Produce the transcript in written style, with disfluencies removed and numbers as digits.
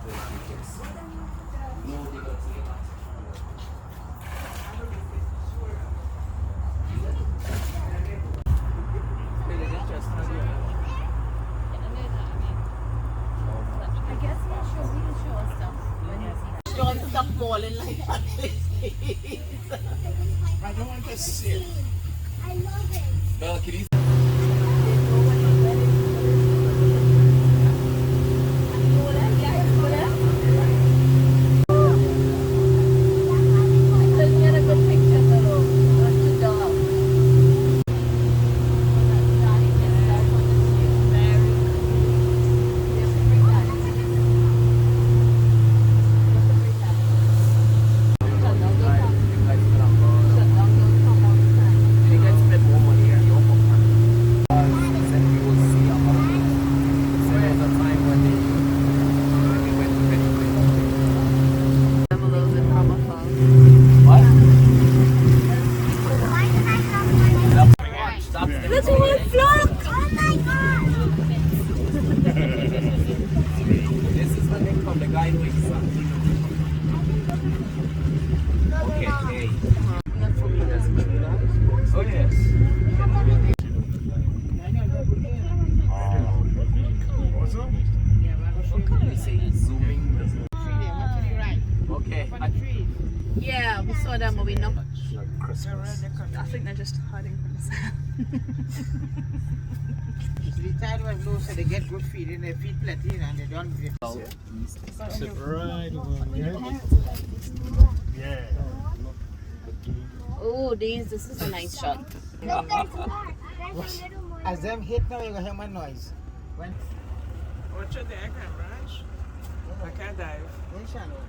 Don't stop falling like that. I don't want to see it. I love it. Bella, can you Yeah, we saw them, but we not. Christmas? I think they're just hiding from us. The tide was low, so they get good feeding. They feed plenty and they don't get. Sit right over here. Yeah. Oh, this is a nice shot. As them hit now, you're going to hear my noise. When? Watch your deck, Raj. I can't dive. When shallow.